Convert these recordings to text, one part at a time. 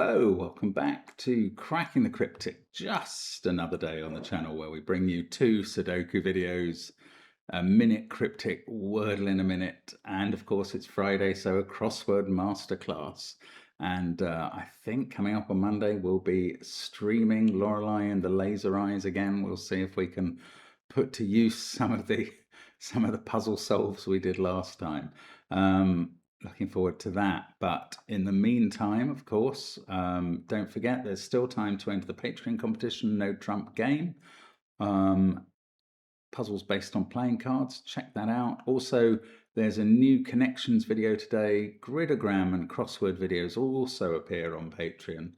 Hello, welcome back to Cracking the Cryptic. Just another day on the channel where we bring you 2 Sudoku videos, a minute cryptic, Wordle in a minute, and of course it's Friday, so a crossword masterclass. And I think coming up on Monday we'll be streaming Lorelei and the Laser Eyes again. We'll see if we can put to use some of the puzzle solves we did last time. Looking forward to that. But in the meantime, of course, don't forget there's still time to enter the Patreon competition, No Trump Game. Puzzles based on playing cards, check that out. Also, there's a new connections video today. Gridogram and crossword videos also appear on Patreon.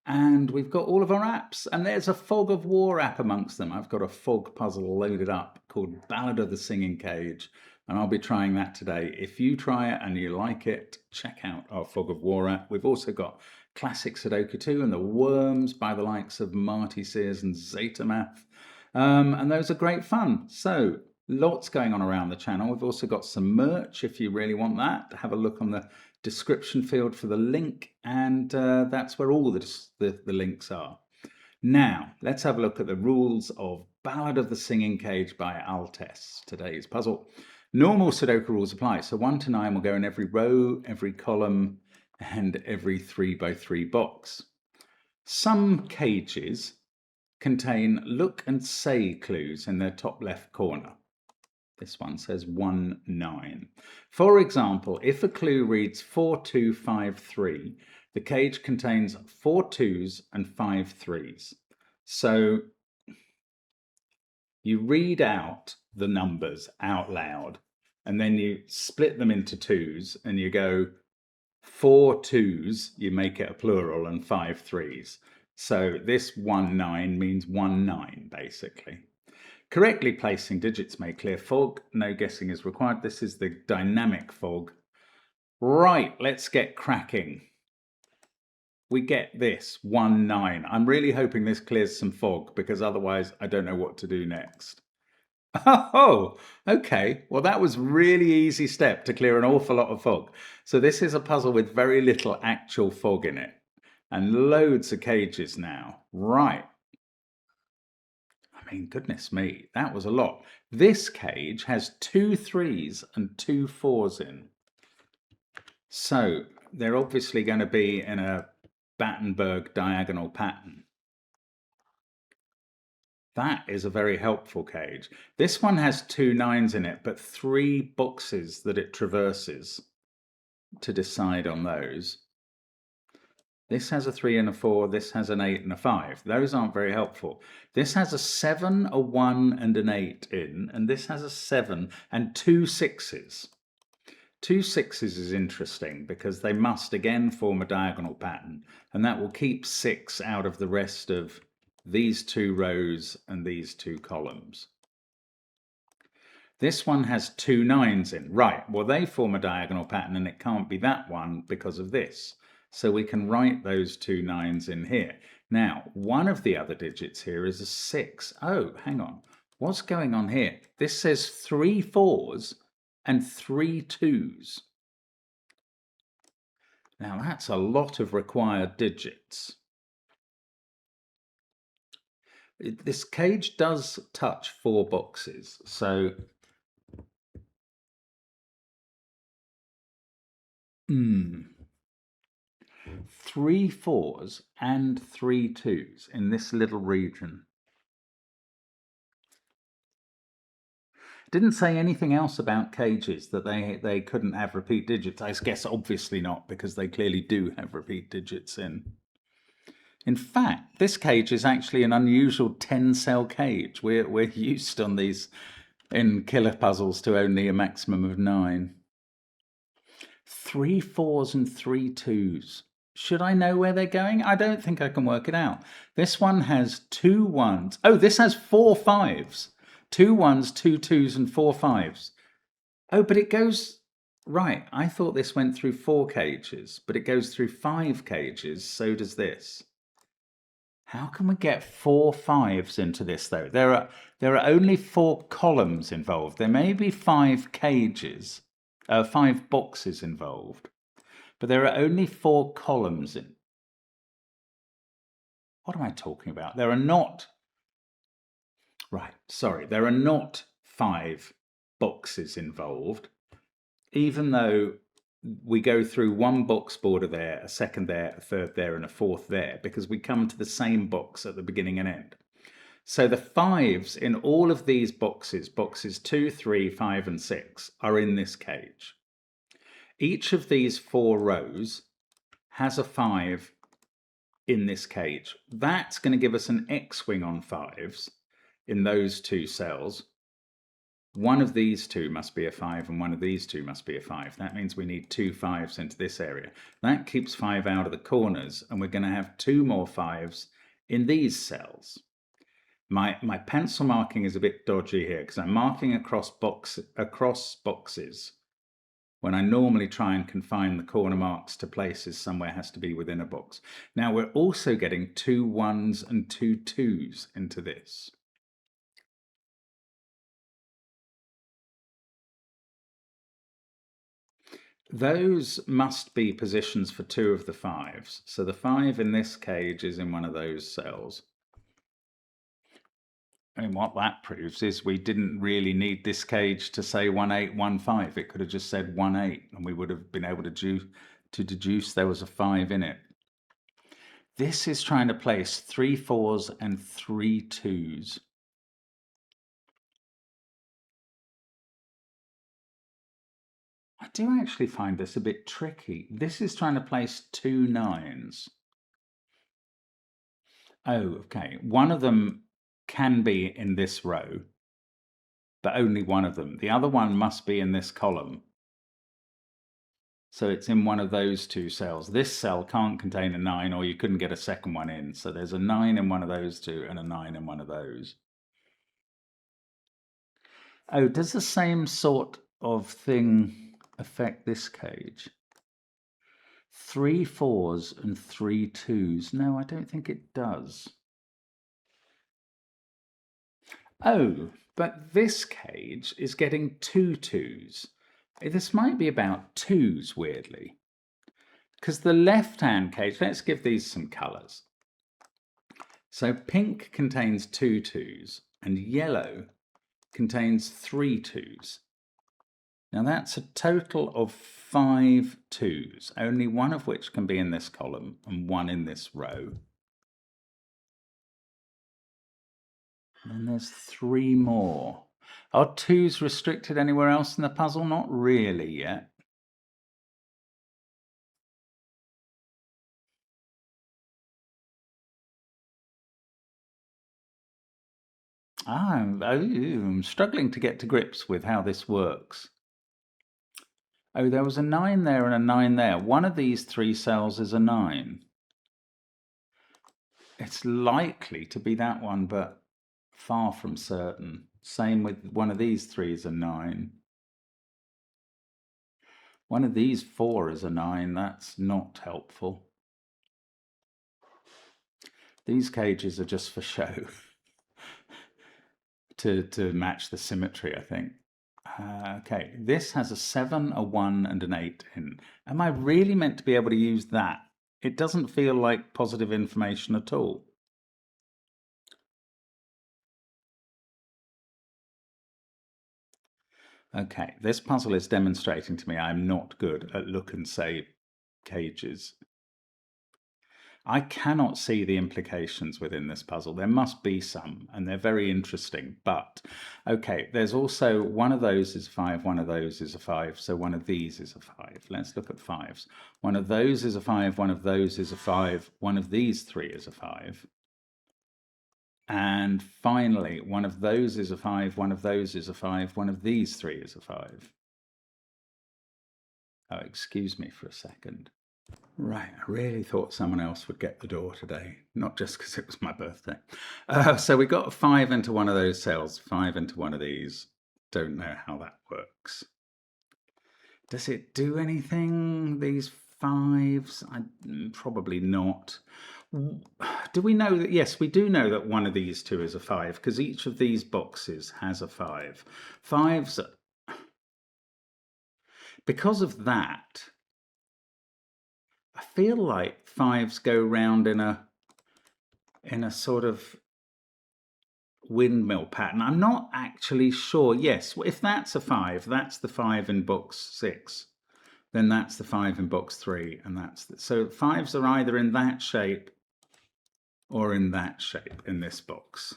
And we've got all of our apps, and there's a Fog of War app amongst them. I've got a fog puzzle loaded up called Ballad of the Singing Cage, and I'll be trying that today. If you try it and you like it, check out our Fog of War app. We've also got Classic Sudoku 2 and the Worms by the likes of Marty Sears and Zetamath. And those are great fun. So lots going on around the channel. We've also got some merch if you really want that. Have a look on the description field for the link, and that's where all the links are. Now, let's have a look at the rules of Ballad of the Singing Cage by Altes, today's puzzle. Normal Sudoku rules apply, so 1 to 9 will go in every row, every column, and every 3 by 3 box. Some cages contain look and say clues in their top left corner. This one says 1, 9. For example, if a clue reads 4, 2, 5, 3, the cage contains 4 2s and 5 3s. So you read out the numbers out loud, and then you split them into 2s, and you go 4 2s, you make it a plural, and 5 3s. So this 1, 9 means 1, 9, basically. Correctly placing digits may clear fog. No guessing is required. This is the dynamic fog. Right, let's get cracking. We get this 1, 9. I'm really hoping this clears some fog, because otherwise I don't know what to do next. Oh, okay. Well, that was really easy step to clear an awful lot of fog. So this is a puzzle with very little actual fog in it, and loads of cages now. Right. I mean, goodness me, that was a lot. This cage has 2 3s and 2 4s in. So they're obviously going to be in a Battenberg diagonal pattern. That is a very helpful cage. This one has 2 9s in it, but 3 boxes that it traverses to decide on those. This has a 3 and a 4, this has an 8 and a 5. Those aren't very helpful. This has a 7, a 1 and an 8 in, and this has a 7 and 2 6s. 2 6s is interesting because they must again form a diagonal pattern, and that will keep 6 out of the rest of these 2 rows and these 2 columns. This one has 2 9s in. Right, well, they form a diagonal pattern, and it can't be that one because of this. So we can write those 2 9s in here. Now, one of the other digits here is a 6. Oh, hang on. What's going on here? This says 3 4s and 3 2s. Now, that's a lot of required digits. This cage does touch 4 boxes, so 3 4s and 3 2s in this little region. Didn't say anything else about cages that they couldn't have repeat digits. I guess obviously not, because they clearly do have repeat digits in. In fact, this cage is actually an unusual 10-cell cage. We're used on these in killer puzzles to only a maximum of 9. 3 4s and 3 2s. Should I know where they're going? I don't think I can work it out. This one has 2 1s. Oh, this has 4 5s. 2 1s, 2 2s, and 4 5s. Oh, but it goes... Right, I thought this went through 4 cages, but it goes through 5 cages, so does this. How can we get 4 5s into this, though? There are only 4 columns involved. There may be 5 cages, 5 boxes involved, but there are only 4 columns in. what am I talking about? There are not, right, sorry, there are not 5 boxes involved, even though we go through one box border there, a second there, a third there, and a fourth there, because we come to the same box at the beginning and end. So the 5s in all of these boxes, boxes 2, 3, 5, and 6, are in this cage. Each of these 4 rows has a 5 in this cage. That's going to give us an X-wing on 5s in those 2 cells. One of these 2 must be a 5 and one of these 2 must be a 5. That means we need 2 5s into this area. That keeps 5 out of the corners, and we're going to have 2 more 5s in these cells. My pencil marking is a bit dodgy here because I'm marking across boxes when I normally try and confine the corner marks to places somewhere has to be within a box. Now we're also getting 2 1s and 2 2s into this. Those must be positions for 2 of the 5s. So the 5 in this cage is in one of those cells. And what that proves is we didn't really need this cage to say 1 8 1 5. It could have just said 1 8 and we would have been able to deduce there was a 5 in it. This is trying to place 3 4s and 3 2s. I do actually find this a bit tricky. This is trying to place 2 9s. Oh, okay. One of them can be in this row, but only one of them. The other one must be in this column. So it's in one of those 2 cells. This cell can't contain a 9, or you couldn't get a second one in. So there's a 9 in one of those 2 and a 9 in one of those. Oh, does the same sort of thing affect this cage? 3 4s and 3 2s. No, I don't think it does. Oh, but this cage is getting 2 2s. This might be about 2s, weirdly. Because the left-hand cage, let's give these some colours. So pink contains 2 2s and yellow contains 3 2s. Now that's a total of 5 2s, only one of which can be in this column and one in this row. And there's 3 more. Are 2s restricted anywhere else in the puzzle? Not really yet. I'm struggling to get to grips with how this works. Oh, there was a 9 there and a 9 there. One of these 3 cells is a 9. It's likely to be that one, but far from certain. Same with one of these 3 is a 9. One of these 4 is a 9. That's not helpful. These cages are just for show. to match the symmetry, I think. Okay, this has a 7, a 1, and an 8 in. Am I really meant to be able to use that? It doesn't feel like positive information at all. Okay, this puzzle is demonstrating to me I'm not good at look and say cages. I cannot see the implications within this puzzle. There must be some, and they're very interesting. But, okay, there's also one of those is 5, one of those is a 5, so one of these is a 5. Let's look at 5s. One of those is a 5, one of those is a 5, one of these 3 is a 5. And finally, one of those is a 5, one of those is a 5, one of these 3 is a 5. Oh, excuse me for a second. Right, I really thought someone else would get the door today, not just because it was my birthday. So we got a 5 into one of those cells, 5 into one of these. Don't know how that works. Does it do anything, these 5s? Probably not. Do we know that? Yes, we do know that one of these 2 is a 5, because each of these boxes has a 5. 5s, because of that, I feel like 5s go round in in a sort of windmill pattern. I'm not actually sure. Yes, if that's a 5, that's the 5 in box 6. Then that's the 5 in box 3, and so 5s are either in that shape or in that shape in this box.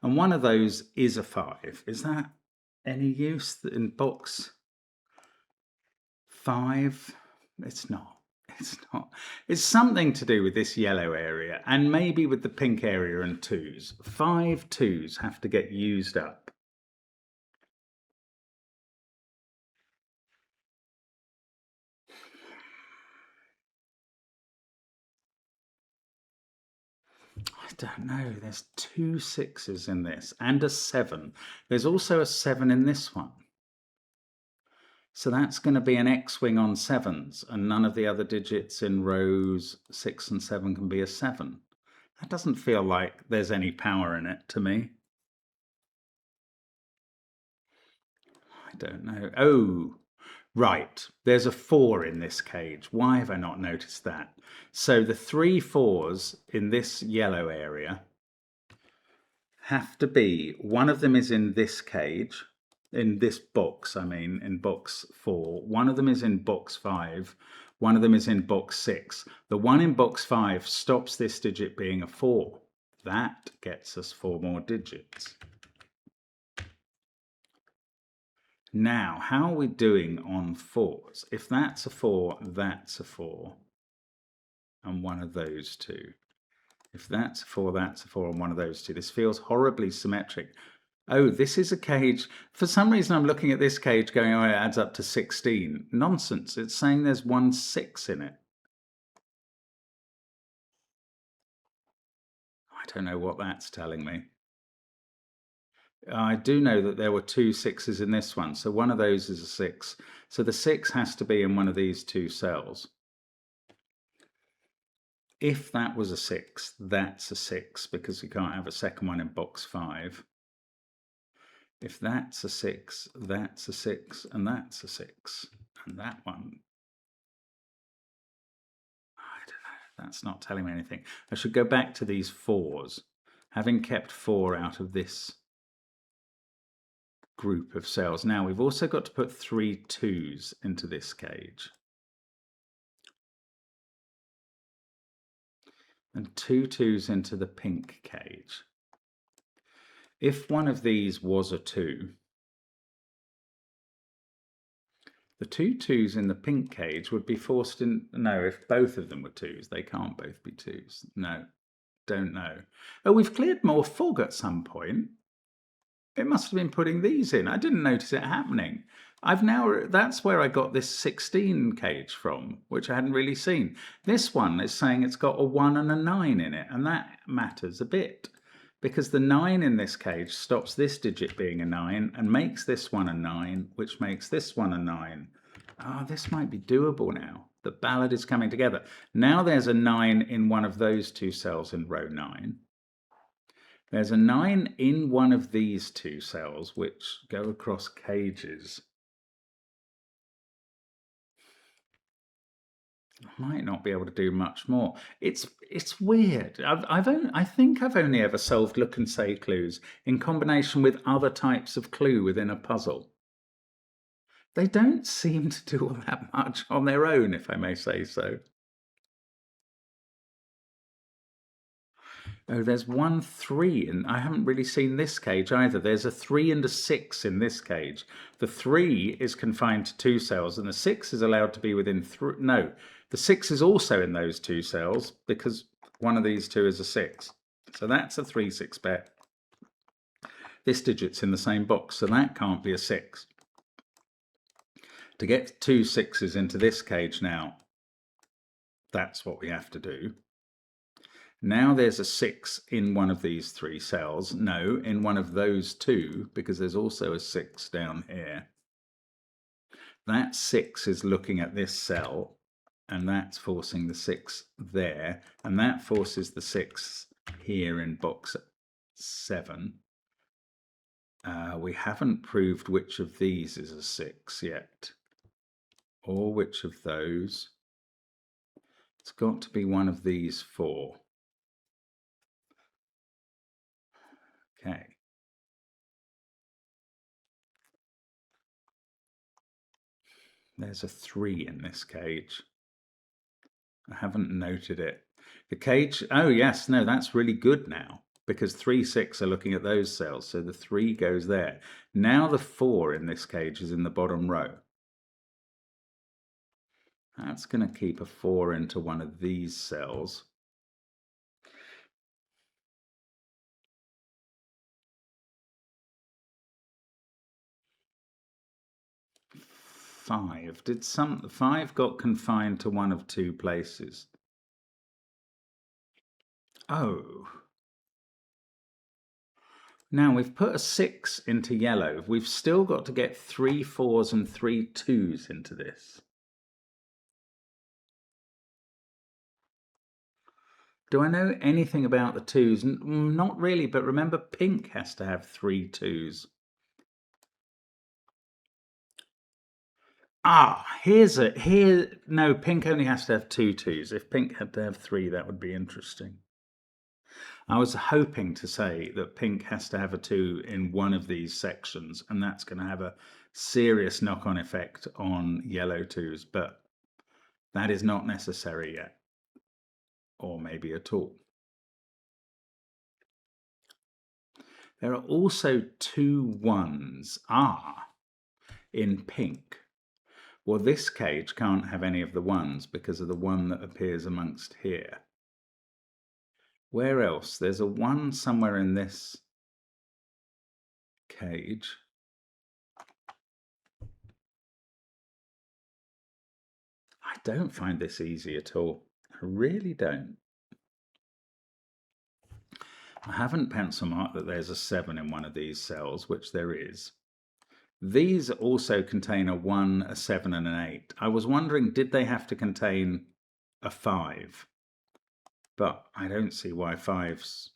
And one of those is a 5. Is that any use in box 5? It's not. It's not. It's something to do with this yellow area and maybe with the pink area and 2s. 5 2s have to get used up. I don't know. There's 2 6s in this and a 7. There's also a 7 in this one. So that's going to be an X-wing on 7s, and none of the other digits in rows 6 and 7 can be a 7. That doesn't feel like there's any power in it to me. I don't know. Oh, right. There's a 4 in this cage. Why have I not noticed that? So the 3 4s in this yellow area have to be, one of them is in this cage, in this box, I mean, in box 4. One of them is in box 5. One of them is in box 6. The one in box 5 stops this digit being a 4. That gets us 4 more digits. Now, how are we doing on 4s? If that's a 4, that's a 4. And one of those two. If that's a 4, that's a 4, and one of those two. This feels horribly symmetric. Oh, this is a cage. For some reason, I'm looking at this cage going, oh, it adds up to 16. Nonsense. It's saying there's 1 6 in it. I don't know what that's telling me. I do know that there were 2 6s in this one, so one of those is a 6. So the 6 has to be in one of these 2 cells. If that was a 6, that's a 6, because we can't have a second one in box 5. If that's a 6, that's a 6, and that's a 6. And that one, I don't know, that's not telling me anything. I should go back to these 4s, having kept 4 out of this group of cells. Now, we've also got to put 3 2s into this cage. And 2 2s into the pink cage. If one of these was a 2, the 2 2s in the pink cage would be forced in. No, if both of them were 2s, they can't both be 2s. No, don't know. Oh, we've cleared more fog at some point. It must have been putting these in. I didn't notice it happening. That's where I got this 16 cage from, which I hadn't really seen. This one is saying it's got a 1 and a 9 in it, and that matters a bit, because the 9 in this cage stops this digit being a 9 and makes this one a 9, which makes this one a 9. Ah, this might be doable now. The ballad is coming together. Now there's a 9 in one of those 2 cells in row 9. There's a 9 in one of these 2 cells, which go across cages. I might not be able to do much more. It's weird. I think I've only ever solved look and say clues in combination with other types of clue within a puzzle. They don't seem to do all that much on their own, if I may say so. Oh, there's 1 3, and I haven't really seen this cage either. There's a 3 and a 6 in this cage. The 3 is confined to 2 cells, and the 6 is allowed to be within 3. No, the 6 is also in those 2 cells, because one of these 2 is a 6. So that's a 3 6 pair. This digit's in the same box, so that can't be a 6. To get 2 6s into this cage now, that's what we have to do. Now there's a 6 in one of these 3 cells. No, in one of those 2, because there's also a 6 down here. That 6 is looking at this cell, and that's forcing the 6 there, and that forces the 6 here in box 7. We haven't proved which of these is a 6 yet, or which of those. It's got to be one of these 4. Okay. There's a 3 in this cage. I haven't noted it. The cage, oh yes, no, that's really good now, because 3, 6 are looking at those cells, so the 3 goes there. Now the 4 in this cage is in the bottom row. That's going to keep a 4 into one of these cells. Five. Did 5 got confined to one of 2 places? Oh. Now we've put a 6 into yellow. We've still got to get 3 4s and 3 2s into this. Do I know anything about the 2s? Not really, but remember pink has to have 3 2s. Ah, no, pink only has to have 2 2s. If pink had to have 3, that would be interesting. I was hoping to say that pink has to have a 2 in one of these sections, and that's going to have a serious knock-on effect on yellow 2s, but that is not necessary yet, or maybe at all. There are also 2 1s in pink. Well, this cage can't have any of the 1s because of the 1 that appears amongst here. Where else? There's a 1 somewhere in this cage. I don't find this easy at all. I really don't. I haven't pencil marked that there's a 7 in one of these cells, which there is. These also contain a 1, a 7 and an 8. I was wondering, did they have to contain a 5? But I don't see why 5s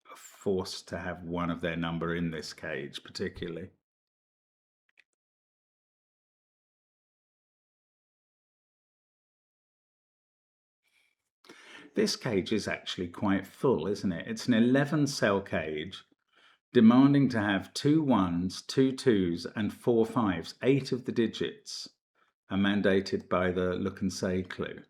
are forced to have one of their number in this cage particularly. This cage is actually quite full, isn't it? It's an 11-cell cage demanding to have 2 1s, 2 2s and 4 5s. 8 of the digits are mandated by the look and say clue.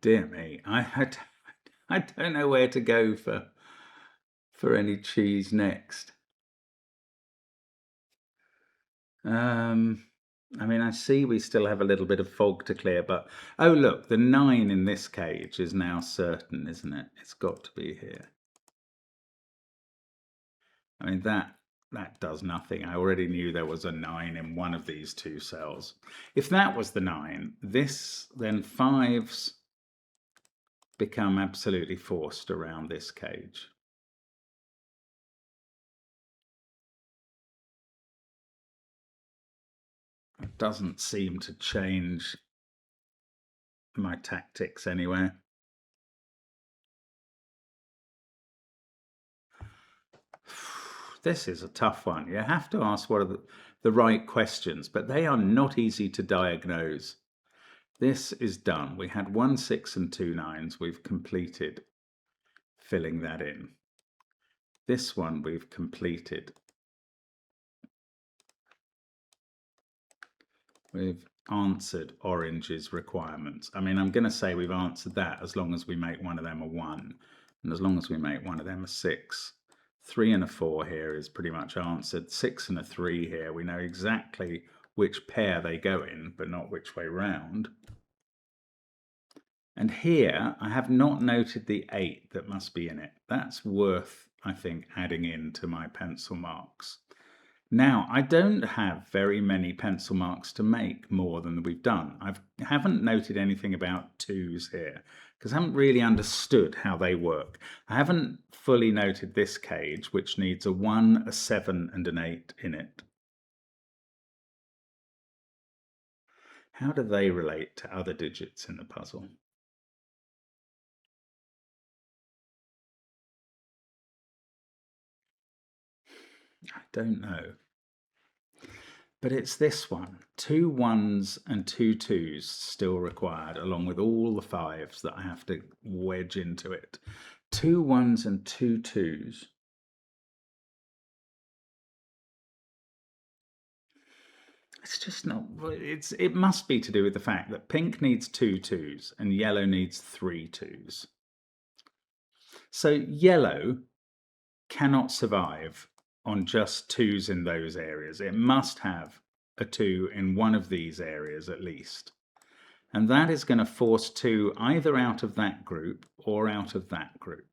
Dear me, I don't know where to go for any cheese next. I mean, I see we still have a little bit of fog to clear, but oh look, the 9 in this cage is now certain, isn't it? It's got to be here. I mean, that does nothing. I already knew there was a 9 in one of these 2 cells. If that was the 9, then 5s become absolutely forced around this cage. It doesn't seem to change my tactics anyway. This is a tough one. You have to ask what are the right questions, but they are not easy to diagnose. This is done. We had 1 6 and 2 9s. We've completed filling that in. This one we've completed. We've answered orange's requirements. I mean, I'm going to say we've answered that as long as we make one of them a 1 and as long as we make one of them a 6. 3 and a 4 here is pretty much answered. 6 and a 3 here. We know exactly which pair they go in, but not which way round. And here I have not noted the 8 that must be in it. That's worth, I think, adding in to my pencil marks. Now, I don't have very many pencil marks to make more than we've done. I haven't noted anything about 2s here because I haven't really understood how they work. I haven't fully noted this cage, which needs a 1, a 7 and an 8 in it. How do they relate to other digits in the puzzle? I don't know. But it's this one. 2 1s and 2 2s still required, along with all the 5s that I have to wedge into it. 2 1s and 2 2s. It's just not, it must be to do with the fact that pink needs 2 2s and yellow needs 3 2s. So yellow cannot survive on just 2s in those areas. It must have a 2 in one of these areas at least. And that is going to force 2 either out of that group or out of that group.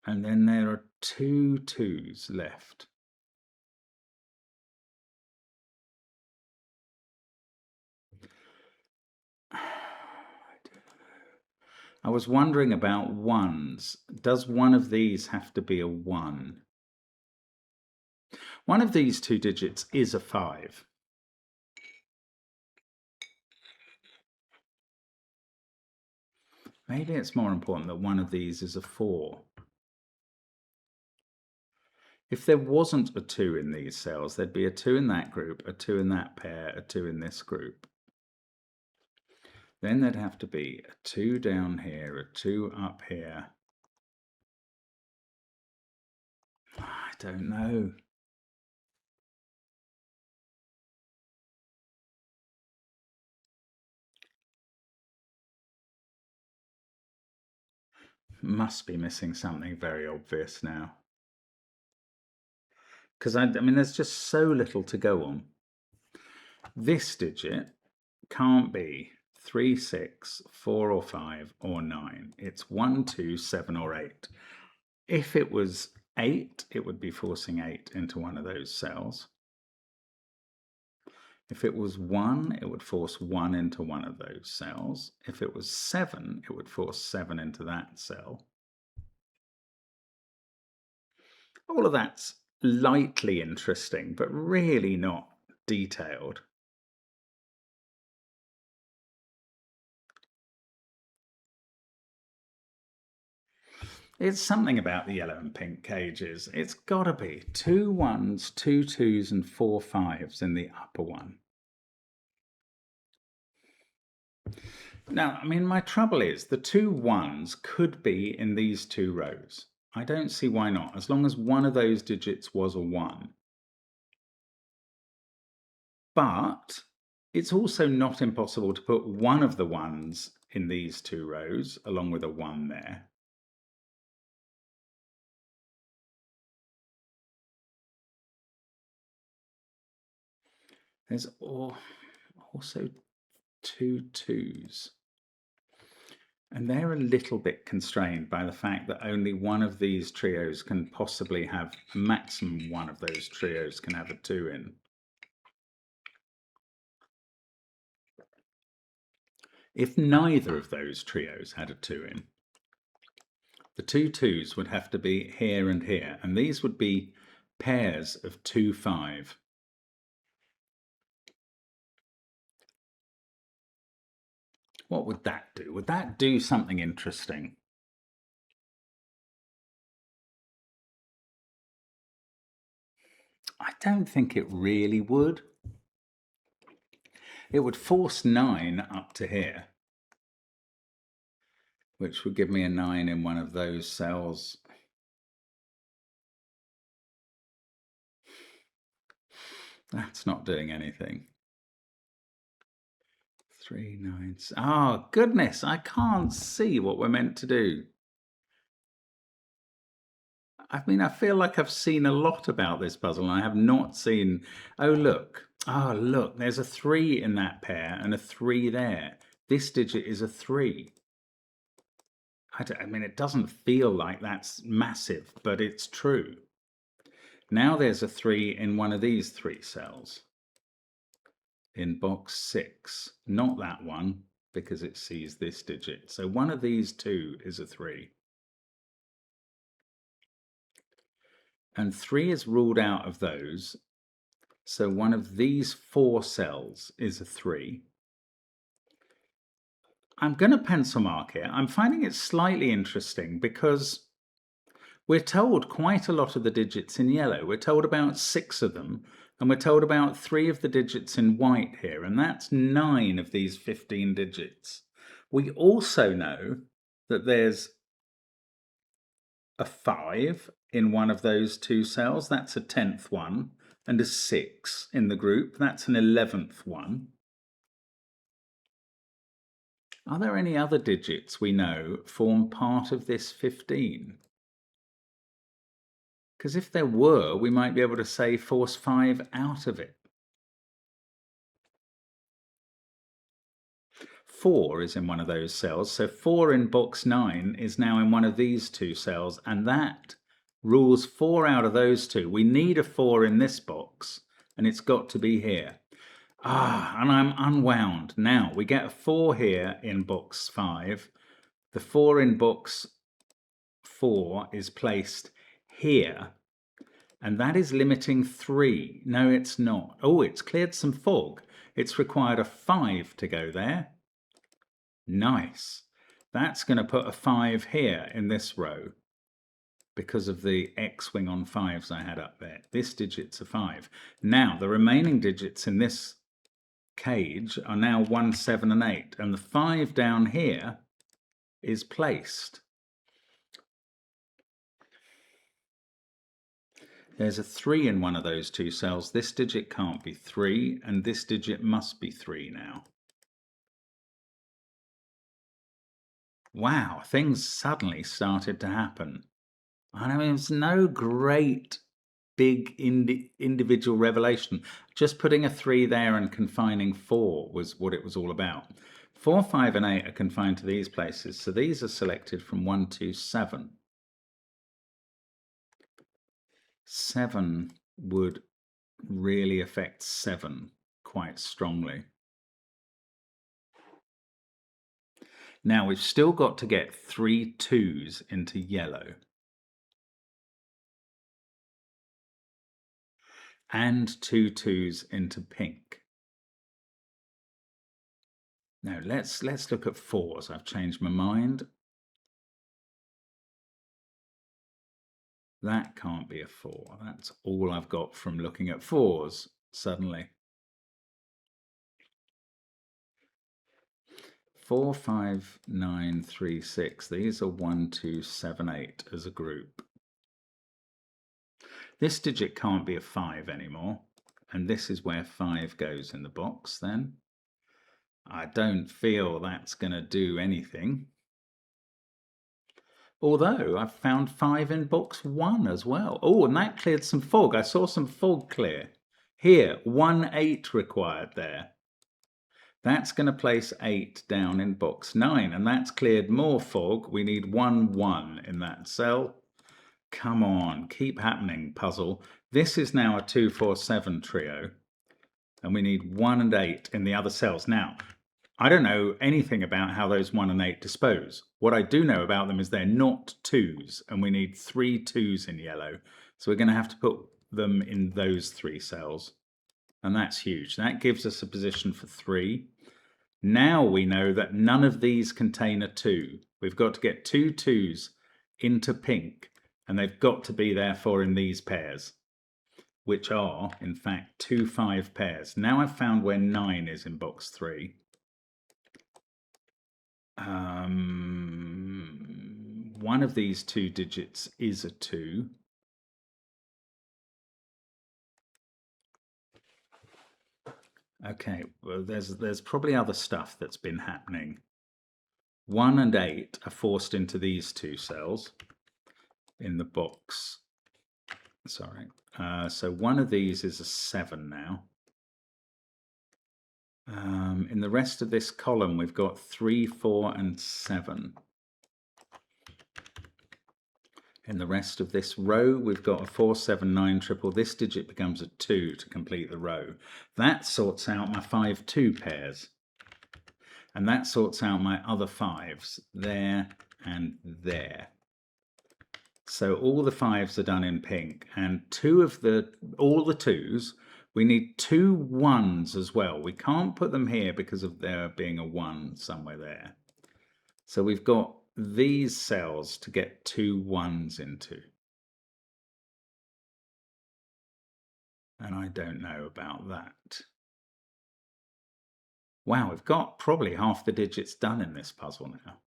And then there are 2 2s left. I was wondering about 1s. Does one of these have to be a 1? One of these 2 digits is a 5. Maybe it's more important that one of these is a 4. If there wasn't a 2 in these cells, there'd be a 2 in that group, a 2 in that pair, a 2 in this group. Then there'd have to be a 2 down here, a 2 up here. I don't know. Must be missing something very obvious now. Because I mean, there's just so little to go on. This digit can't be 3, 6, 4 or 5 or 9. It's 1, 2, 7 or 8. If it was 8, it would be forcing 8 into one of those cells. If it was 1, it would force 1 into one of those cells. If it was 7, it would force 7 into that cell. All of that's lightly interesting, but really not detailed. It's something about the yellow and pink cages. It's got to be 2 1s, 2 2s and 4 5s in the upper one. Now, I mean, my trouble is the 2 1s could be in these 2 rows. I don't see why not, as long as one of those digits was a 1. But it's also not impossible to put one of the 1s in these 2 rows, along with a 1 there. There's also 2 2s. And they're a little bit constrained by the fact that only one of these trios can possibly have, maximum one of those trios can have a 2 in. If neither of those trios had a 2 in, the 2 2s would have to be here and here, and these would be pairs of 2 5. What would that do? Would that do something interesting? I don't think it really would. It would force 9 up to here, which would give me a 9 in one of those cells. That's not doing anything. 3 9s. Oh, goodness, I can't see what we're meant to do. I mean, I feel like I've seen a lot about this puzzle, and I have not seen... Oh, look. Oh, look, there's a 3 in that pair and a 3 there. This digit is a 3. I mean, it doesn't feel like that's massive, but it's true. Now there's a 3 in one of these 3 cells. In box 6. Not that one, because it sees this digit. So one of these 2 is a 3. And 3 is ruled out of those. So one of these 4 cells is a 3. I'm going to pencil mark here. I'm finding it slightly interesting because We're told quite a lot of the digits in yellow. We're told about 6 of them, and we're told about 3 of the digits in white here, and that's 9 of these 15 digits. We also know that there's a 5 in one of those 2 cells, that's a 10th one, and a 6 in the group, that's an 11th one. Are there any other digits we know form part of this 15? Because if there were, we might be able to say force 5 out of it. 4 is in one of those cells, so 4 in box 9 is now in one of these 2 cells, and that rules 4 out of those 2. We need a 4 in this box, and it's got to be here. And I'm unwound. Now, we get a 4 here in box 5. The 4 in box 4 is placed here, and that is limiting 3. No, it's not. Oh, it's cleared some fog. It's required a 5 to go there. Nice. That's going to put a 5 here in this row because of the X-wing on 5s I had up there. This digit's a 5. Now, the remaining digits in this cage are now 1, 7, and 8, and the 5 down here is placed. There's a 3 in one of those 2 cells. This digit can't be 3, and this digit must be 3 now. Wow, things suddenly started to happen. I mean, it's no great big individual revelation. Just putting a 3 there and confining 4 was what it was all about. 4, 5, and 8 are confined to these places, so these are selected from 1, 2, 7. 7 would really affect 7 quite strongly. Now we've still got to get 3 2s into yellow. And 2 2s into pink. Now let's look at 4s. I've changed my mind. That can't be a 4. That's all I've got from looking at 4s suddenly. 4, 5, 9, 3, 6. These are 1, 2, 7, 8 as a group. This digit can't be a 5 anymore, and this is where 5 goes in the box then. I don't feel that's going to do anything. Although I've found 5 in box 1 as well. Oh, and that cleared some fog. I saw some fog clear. Here, 1, 8 required there. That's going to place 8 down in box 9, and that's cleared more fog. We need 1, 1 in that cell. Come on, keep happening, puzzle. This is now a 2, 4, 7 trio, and we need 1 and 8 in the other cells. Now, I don't know anything about how those 1 and 8 dispose. What I do know about them is they're not 2s, and we need 3 2s in yellow. So we're going to have to put them in those 3 cells. And that's huge. That gives us a position for 3. Now we know that none of these contain a 2. We've got to get 2 2s into pink, and they've got to be therefore in these pairs, which are, in fact, 2 5 pairs. Now I've found where 9 is in box 3. One of these 2 digits is a 2. Okay, well, there's probably other stuff that's been happening. 1 and 8 are forced into these 2 cells in the box. Sorry. So one of these is a 7 now. In the rest of this column, we've got 3, 4, and 7. In the rest of this row, we've got a 4, 7, 9 triple. This digit becomes a 2 to complete the row. That sorts out my 5 2 pairs. And that sorts out my other 5s there and there. So all the 5s are done in pink, and all the 2s, we need 2 1s as well. We can't put them here because of there being a 1 somewhere there. So we've got these cells to get 2 1s into. And I don't know about that. Wow, we've got probably half the digits done in this puzzle now.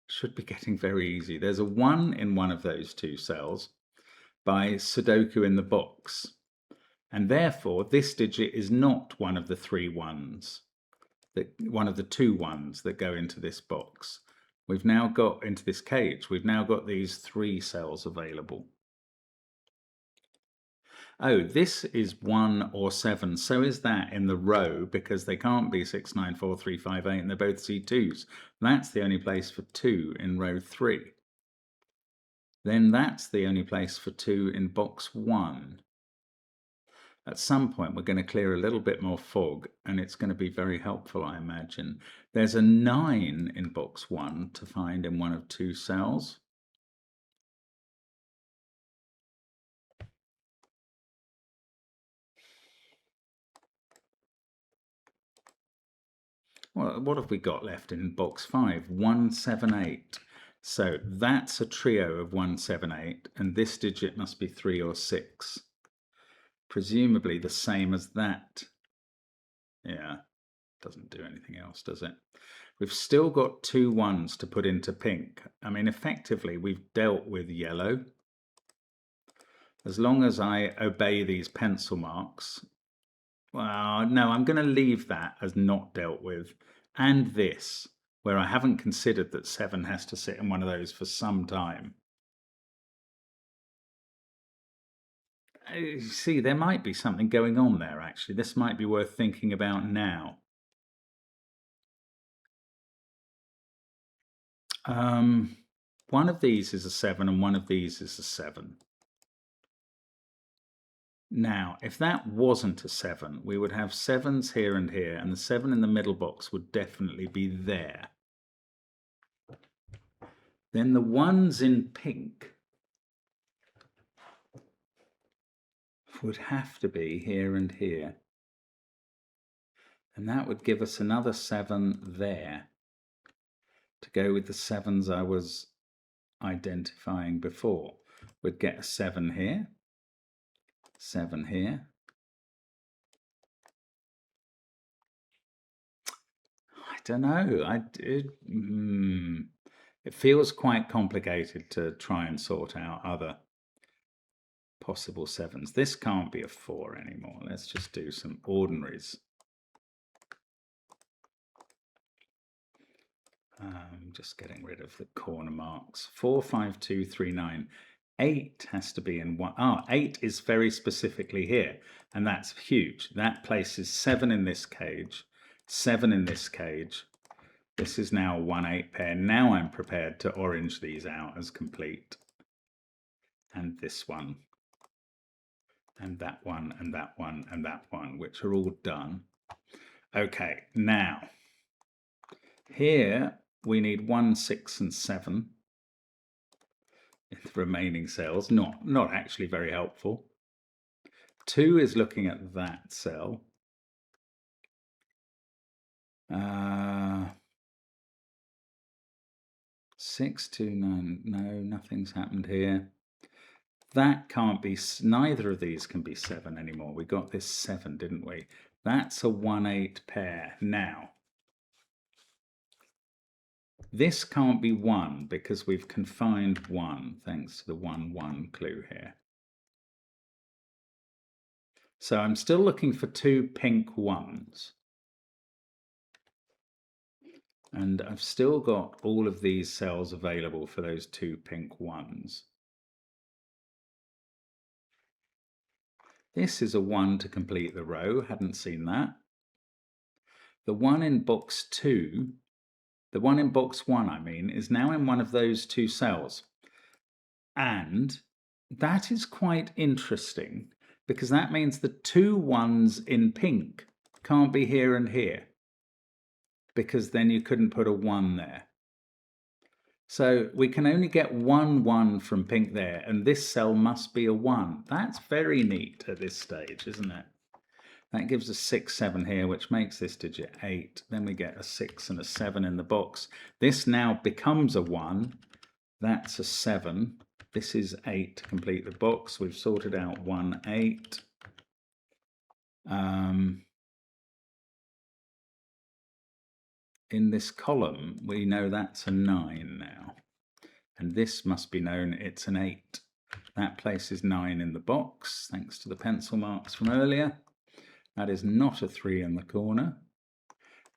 Should be getting very easy. There's a 1 in one of those two cells by Sudoku in the box. And therefore, this digit is not one of the 3 ones, one of the 2 ones that go into this box. We've now got into this cage. We've now got these 3 cells available. Oh, this is 1 or 7. So is that in the row, because they can't be 6, 9, 4, 3, 5, 8, and they're both C2s. That's the only place for 2 in row 3. Then that's the only place for 2 in box 1. At some point, we're going to clear a little bit more fog, and it's going to be very helpful, I imagine. There's a 9 in box 1 to find in one of 2 cells. Well, what have we got left in box 5? 1, 7, 8. So that's a trio of 1, 7, 8, and this digit must be 3 or 6. Presumably the same as that. Yeah, doesn't do anything else, does it? We've still got 2 1s to put into pink. I mean, effectively, we've dealt with yellow. As long as I obey these pencil marks. Well, no, I'm going to leave that as not dealt with. And this, where I haven't considered that 7 has to sit in one of those for some time. See, there might be something going on there, actually. This might be worth thinking about now. One of these is a 7 and one of these is a 7. Now, if that wasn't a 7, we would have 7s here and here, and the 7 in the middle box would definitely be there. Then the 1s in pink would have to be here and here. And that would give us another 7 there to go with the 7s I was identifying before. We'd get a 7 here, 7 here. I don't know. It feels quite complicated to try and sort out other possible 7s. This can't be a 4 anymore. Let's just do some ordinaries. Just getting rid of the corner marks. 4, 5, 2, 3, 9. 8 has to be in 1. 8 is very specifically here, and that's huge. That places 7 in this cage, 7 in this cage. This is now a 1-8 pair. Now I'm prepared to orange these out as complete. And this one, and that one, and that one, and that one, which are all done. Okay, now, here we need 1, 6, and 7 in the remaining cells. Not actually very helpful. 2 is looking at that cell. 6, 2, 9. No, nothing's happened here. That can't be, neither of these can be 7 anymore. We got this 7, didn't we? That's a 1-8 pair. Now, this can't be 1 because we've confined 1 thanks to the 1-1 clue here. So I'm still looking for 2 pink 1s. And I've still got all of these cells available for those 2 pink 1s. This is a 1 to complete the row, hadn't seen that. The 1 in box 2, the 1 in box 1, I mean, is now in one of those 2 cells. And that is quite interesting because that means the 2 1s in pink can't be here and here, because then you couldn't put a 1 there. So we can only get 1 1 from pink there, and this cell must be a 1. That's very neat at this stage, isn't it? That gives us 6, 7 here, which makes this digit 8. Then we get a 6 and a 7 in the box. This now becomes a 1. That's a 7. This is 8 to complete the box. We've sorted out 1, 8. In this column, we know that's a 9 now. And this must be known, it's an 8. That places 9 in the box, thanks to the pencil marks from earlier. That is not a 3 in the corner.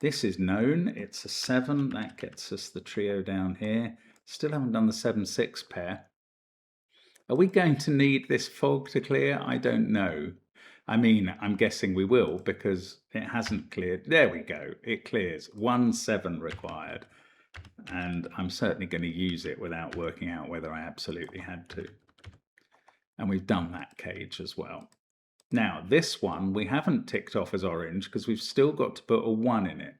This is known, it's a 7. That gets us the trio down here. Still haven't done the 7-6 pair. Are we going to need this fog to clear? I don't know. I mean, I'm guessing we will, because it hasn't cleared. There we go, it clears. 1 7 required. And I'm certainly going to use it without working out whether I absolutely had to. And we've done that cage as well. Now, this one we haven't ticked off as orange because we've still got to put a 1 in it.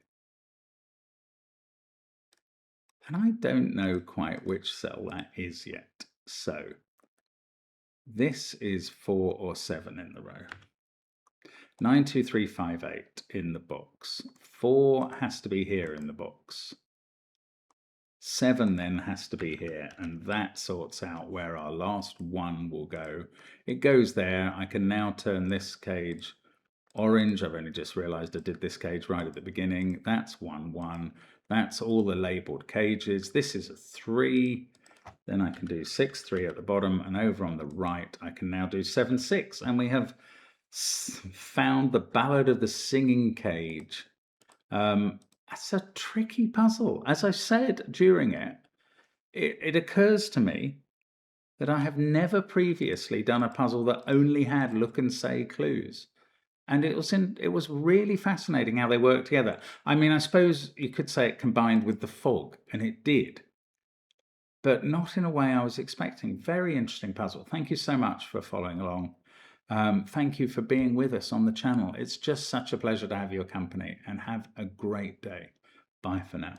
And I don't know quite which cell that is yet. So this is 4 or 7 in the row. 9, 2, 3, 5, 8 in the box. 4 has to be here in the box. 7 then has to be here, and that sorts out where our last 1 will go. It goes there. I can now turn this cage orange. I've only just realized I did this cage right at the beginning. That's 1 1. That's all the labeled cages. This is a 3. Then I can do 6 3 at the bottom, and over on the right I can now do 7 6, and we have found the Ballad of the Singing Cage. That's a tricky puzzle. As I said during it, it occurs to me that I have never previously done a puzzle that only had look and say clues. And it was really fascinating how they work together. I mean, I suppose you could say it combined with the fog, and it did. But not in a way I was expecting. Very interesting puzzle. Thank you so much for following along. Thank you for being with us on the channel. It's just such a pleasure to have your company, and have a great day. Bye for now.